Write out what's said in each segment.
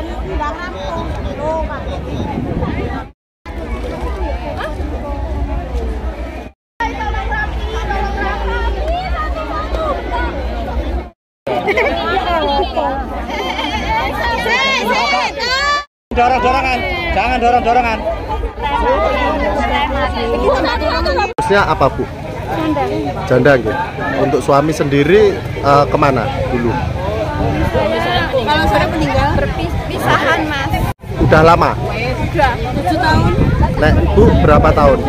nggak rampung. Loh, Dorong-dorongan, jangan dorong-dorongan. Terusnya apa Bu? Janda. Janda gitu. Untuk suami sendiri kemana dulu? Kalau sudah meninggal berpisahan Mas. Udah lama? Udah 7 tahun. Nek Bu berapa tahun? 5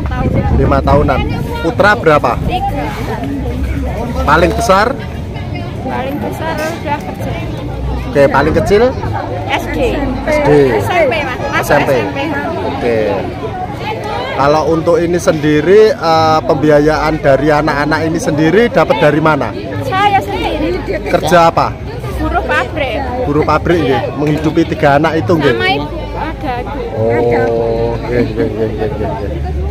tahun. 5 tahunan. Putra berapa? 3. Paling besar? Paling besar udah kerja. Oke, paling kecil? SD. SD. SMP Mas. SMP. Oke. Kalau untuk ini sendiri pembiayaan dari anak-anak ini sendiri dapat dari mana? Saya sendiri. Kerja apa? Buruh pabrik. Buruh pabrik nggih, menghidupi 3 anak itu nggih. Sama ibu ada. Oh, nggih.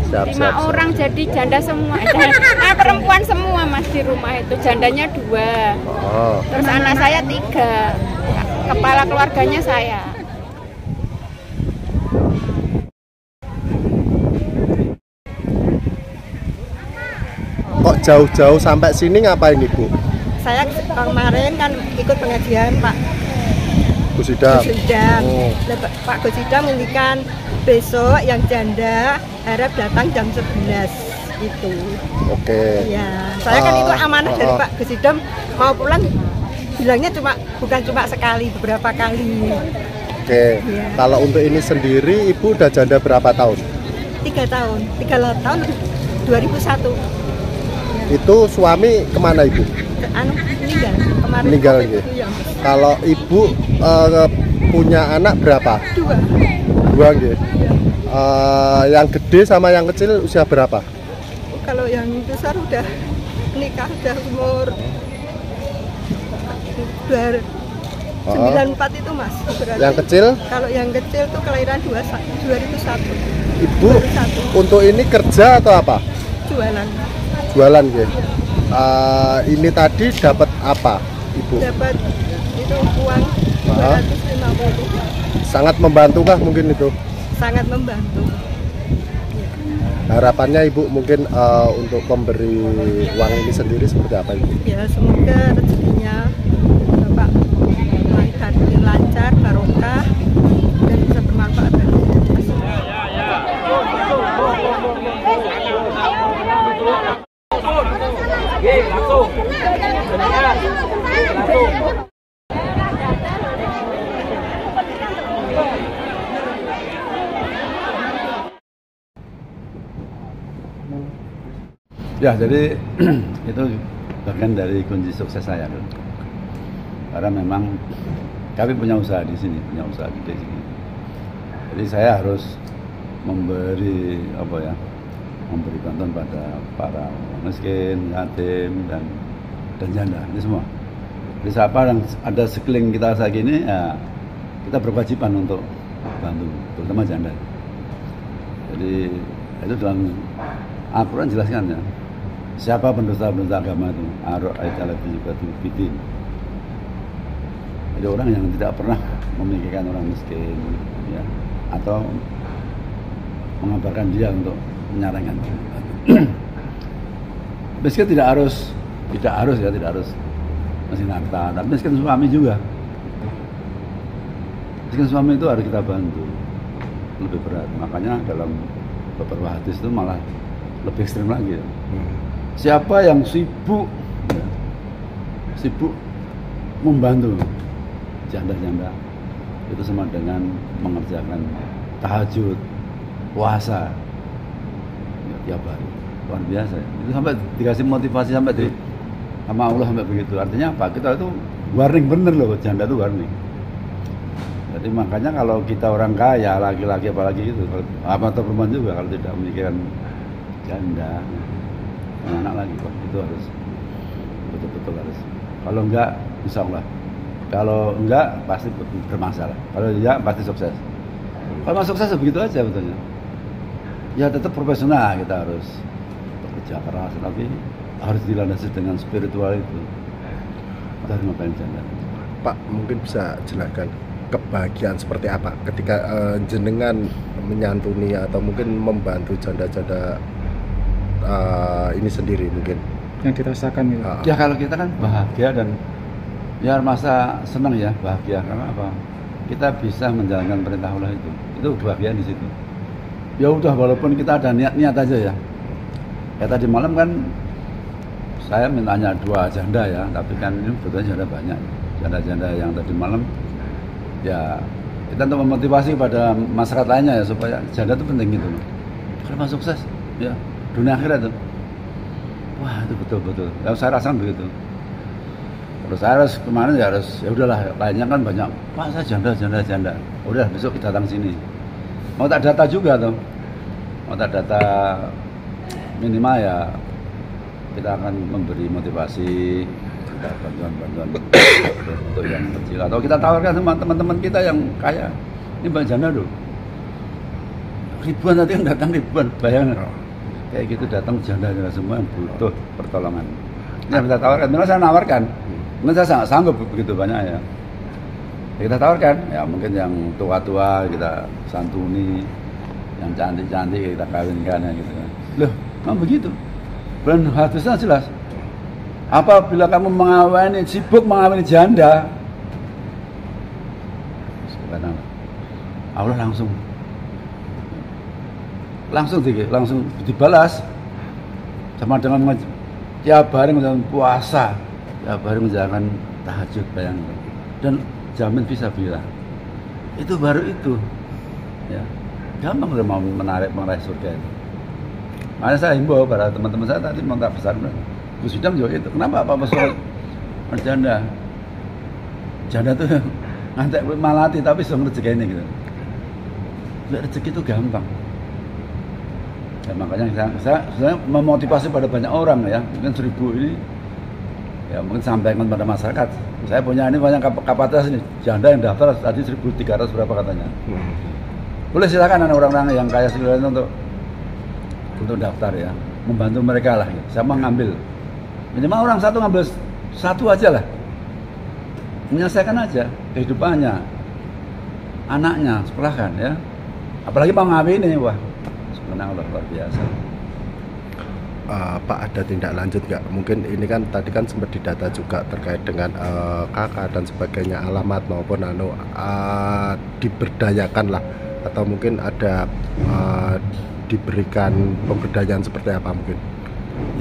Siap. 5 orang jadi janda semua. Perempuan semua Mas di rumah itu. Jandanya 2. Oh. Terus anak saya 3. Kepala keluarganya saya. Kok jauh-jauh sampai sini ngapain Ibu? Saya kemarin kan ikut pengajian Pak Gus Idam. Oh. Pak Gus Idam menginginkan besok yang janda harap datang jam 11 itu. Oke. Ya, saya kan itu amanah dari Pak Gus Idam, mau pulang bilangnya bukan cuma sekali, beberapa kali. Oke. Ya. Kalau untuk ini sendiri Ibu udah janda berapa tahun? 3 tahun 2001. Itu suami kemana Ibu? Meninggal kemarin. Meninggal gitu. Ya. Kalau Ibu punya anak berapa? 2. 2 gitu. Yang gede sama yang kecil usia berapa? Kalau yang besar udah nikah, udah umur 94 itu Mas. Berarti Yang kecil? Kalau yang kecil tuh kelahiran 2001. Ibu untuk ini kerja atau apa? Jualan. Jualan gitu. Ini tadi dapat apa Ibu? Dapat itu uang 250. Sangat membantukah mungkin itu? Sangat membantu. Harapannya Ibu mungkin untuk memberi uang ini sendiri seperti apa Ibu? Ya semoga rezekinya Bapak lancar, barokah dan bisa bermanfaat bagi Ya, jadi itu bagian dari kunci sukses saya kan. Karena memang kami punya usaha di sini, punya usaha di sini. Jadi saya harus memberi memberi bantuan pada para miskin, yatim dan janda, ini semua. Jadi siapa yang ada sekeliling kita saat ini, ya kita berkewajiban untuk bantu, terutama janda. Jadi itu dalam Al-Quran jelaskan ya. Siapa pendosa-pendosa agama itu? Bidin. Jadi orang yang tidak pernah memikirkan orang miskin, ya, atau mengabarkan dia untuk menyarankan. Miskin tidak harus miskin harta, tapi miskin suami juga. Miskin suami itu harus kita bantu, lebih berat. Makanya dalam beberapa hadis itu malah lebih ekstrim lagi. Siapa yang sibuk membantu janda-janda, itu sama dengan mengerjakan tahajud, puasa tiap hari. Luar biasa. Itu sampai dikasih motivasi sama Allah sampai begitu. Artinya apa? Kita itu warning bener loh, janda itu warning. Jadi makanya kalau kita orang kaya, laki-laki apalagi itu, atau perempuan juga, kalau tidak memikirkan janda, anak lagi, itu harus betul-betul harus. Kalau enggak, insya Allah. Kalau enggak, pasti bermasalah. Kalau enggak, pasti sukses. Kalau sukses begitu aja betulnya. Ya tetap profesional, kita harus bekerja keras, tapi harus dilandasi dengan spiritual itu. Kita harus ngapain janda. Pak mungkin bisa jelaskan kebahagiaan seperti apa ketika jenengan menyantuni atau mungkin membantu janda-janda ini sendiri mungkin yang dirasakan gitu. Ya kalau kita kan bahagia dan ya masa senang ya, bahagia karena apa? Kita bisa menjalankan perintah Allah itu kebahagiaan di situ. Ya udah, walaupun kita ada niat aja ya. Ya tadi malam kan saya mintanya 2 janda ya, tapi kan ini sebetulnya janda banyak. Janda-janda yang tadi malam ya kita untuk memotivasi pada masyarakat lainnya ya, supaya janda itu penting gitu loh. Kalau sukses ya dunia akhirat itu. Wah, itu betul-betul. Yang saya rasakan begitu. Terus saya harus kemarin ya udahlah, lainnya kan banyak. Pak, saya janda. Udah besok kita datang sini. Mau tak data juga tuh. Mau tak data minimal ya kita akan memberi motivasi, kita bantuan untuk yang kecil, atau kita tawarkan sama teman-teman kita yang kaya. Ini banyak janda loh. Ribuan nanti yang datang ribuan, bayangin. Kayak gitu datang janda semua yang butuh pertolongan. Ini kita tawarkan, memang saya nawarkan. Mungkin saya sangat sanggup begitu banyak ya. Kita tawarkan, ya mungkin yang tua-tua kita santuni, yang cantik-cantik kita kawinkan ya gitu. Loh, memang begitu. Dan hadisnya jelas. Apabila kamu sibuk mengawini janda, subhanallah, Allah langsung dibalas sama dengan tiap hari menjalankan puasa, tiap hari menjalankan tahajud, bayangkan, dan jamin fisabilillah. Itu baru itu ya, gampang udah mau meraih surga itu. Makanya saya himbau pada teman-teman saya tadi mau tak besar Gus Idam juga itu. Kenapa apa soal janda tuh ngantek malati tapi sudah rezeki ini gitu. Rezeki itu gampang. Ya, makanya saya memotivasi pada banyak orang ya, mungkin 1000 ini ya mungkin sampaikan pada masyarakat. Saya punya ini banyak kapasitas ini, janda yang daftar tadi 1.300 berapa katanya. Boleh silakan orang-orang yang kaya sekalian untuk daftar ya, membantu mereka lah. Ya. Saya mau ngambil, minimal orang satu ngambil satu aja lah, menyelesaikan aja kehidupannya, anaknya, sekolahkan ya. Apalagi mau ngawin ini, wah. Menang luar biasa. Pak, ada tindak lanjut nggak? Mungkin ini kan tadi kan sempat didata juga terkait dengan kakak dan sebagainya, alamat maupun diberdayakan lah, atau mungkin ada diberikan pemberdayaan seperti apa mungkin?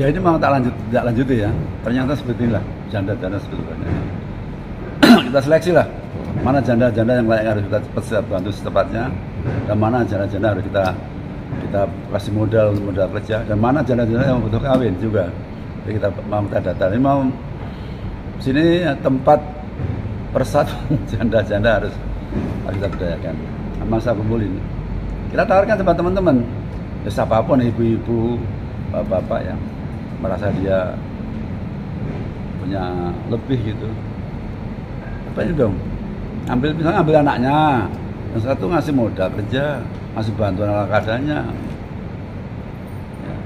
Ya ini mau tak lanjuti ya. Ternyata seperti inilah janda-janda sebetulnya. Kita seleksi lah. Mana janda-janda yang layak harus kita bantu secepatnya, dan mana janda-janda harus kita kasih modal kerja, dan mana janda-janda yang butuh kawin juga. Jadi kita mau data ini, mau sini tempat persatuan janda-janda harus kita berdayakan. Masa kumpulin, kita tawarkan sama teman-teman, ya siapapun, ibu-ibu, bapak-bapak yang merasa dia punya lebih gitu, apa ini dong? Misalnya ambil anaknya, yang satu ngasih modal kerja, ngasih bantuan ala kadarnya. Ya.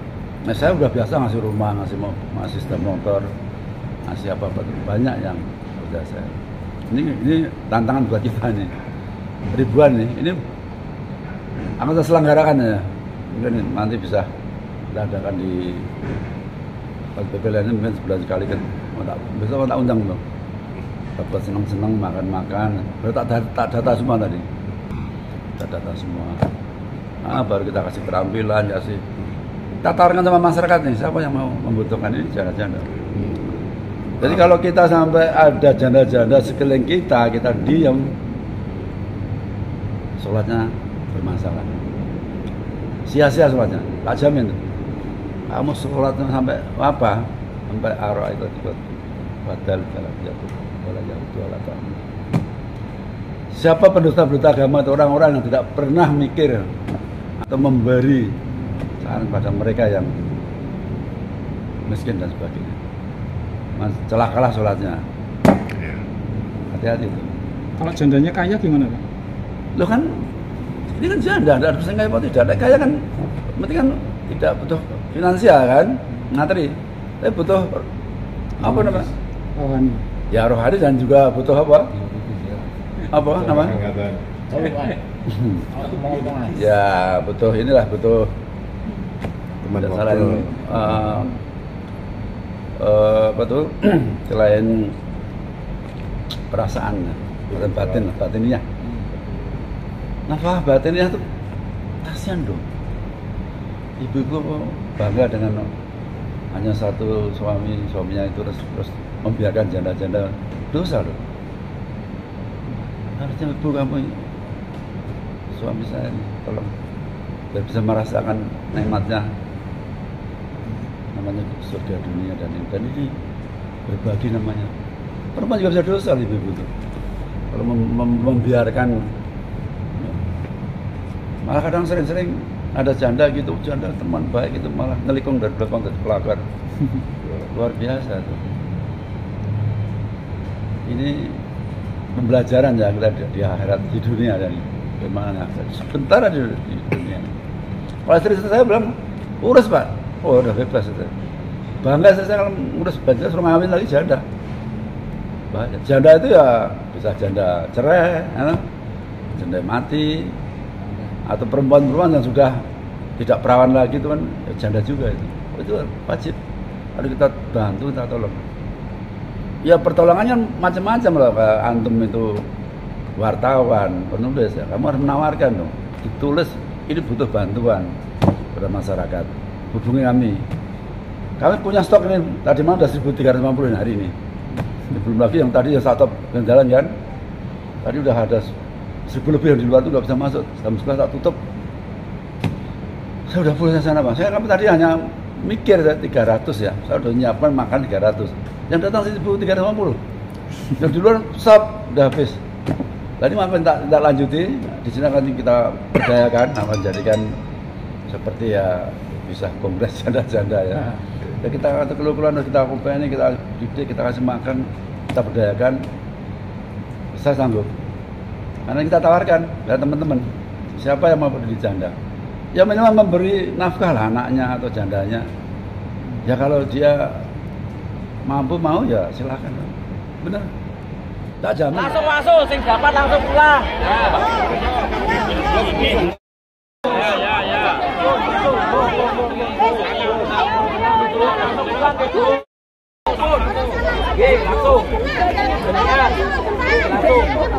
Nah, saya udah biasa ngasih rumah, ngasih sepeda motor, ngasih apa-apa, banyak yang udah saya. Ini tantangan buat kita nih, ribuan nih. Ini akan saya selenggarakan ya. Mungkin nanti bisa kita adakan di PPLN, mungkin sebulan sekali kan. Besok tak undang loh. Dapat senang-senang makan-makan. Tak data semua tadi. Data semua. Nah, baru kita kasih keterampilan, kasih. Kita tawarkan sama masyarakat nih, siapa yang mau membutuhkan ini janda-janda. Jadi kalau kita sampai ada janda-janda sekeliling kita diam, sholatnya bermasalah. Sia-sia sholatnya, tak jamin. Kamu sholatnya sampai apa? Sampai arah itu badal dalam jatuh, bola jatuh ala kamu. Siapa pendusta-pendusta agama atau orang-orang yang tidak pernah mikir atau memberi saran pada mereka yang miskin dan sebagainya, celakalah sholatnya. Hati-hati itu. Kalau jandanya kaya gimana Pak? Lo kan ini kan janda, ada persen kaya apa tidak? Kaya kan, penting kan tidak butuh finansial kan, ngateri, tapi butuh apa namanya? Ya rohani dan juga butuh apa? Apa namanya? Ya butuh inilah, butuh teman selain apa tuh selain perasaan dan batinnya. Nafkah batinnya tuh kasihan dong. Ibu-ibu bangga dengan hanya satu suaminya itu terus membiarkan janda-janda, dosa loh. Harusnya ibu kamu, suami saya ini, tolong biar bisa merasakan nikmatnya, namanya surga dunia dan ini berbagi namanya. Perempuan juga bisa dosa ibu-ibu itu kalau membiarkan. Malah kadang sering-sering ada janda gitu, janda teman baik itu malah nelikung dari belakang ke pelakar. Luar biasa tuh. Ini pembelajaran ya kita di akhirat, di dunia dan bagaimana sebentar aja di dunia. Kalau istri saya bilang urus Pak, oh udah bebas itu. Bangga saya kalau urus baju suruh ngawin lagi janda. Banyak. Janda itu ya bisa janda cerai, ya, janda mati, atau perempuan-perempuan yang sudah tidak perawan lagi itu kan ya janda juga itu wajib. Harus kita bantu, kita tolong. Ya pertolongannya macam-macam lah, Pak. Antum itu wartawan, penulis ya, kamu harus menawarkan dong. Ditulis ini butuh bantuan pada masyarakat. Hubungi kami. Kami punya stok ini tadi malam sudah 1.350 hari ini. Belum lagi yang tadi yang satu jalan kan. Tadi udah ada 1.000 lebih yang di luar itu nggak bisa masuk. Jam 11 tak tutup. Saya udah pulang ke sana Bang. Saya tadi hanya mikir 300 ya. Saya udah nyiapkan makan 300. Yang datang 1.350. Yang di luar stop udah habis. Tadi maafin tak lanjuti. Di sini akan kita berdayakan, akan jadikan seperti ya bisa kongres janda-janda ya. Ya kita keluar kita kompeni, kita didik, kita kasih makan, kita berdayakan. Saya sanggup. Karena kita tawarkan ya teman-teman, siapa yang mau berdiri janda? Ya minimal memberi nafkah lah anaknya atau jandanya. Ya kalau dia mampu mau ya silakan. Benar. Tak jamin. Langsung masuk, sing dapat langsung pulang. Langsung.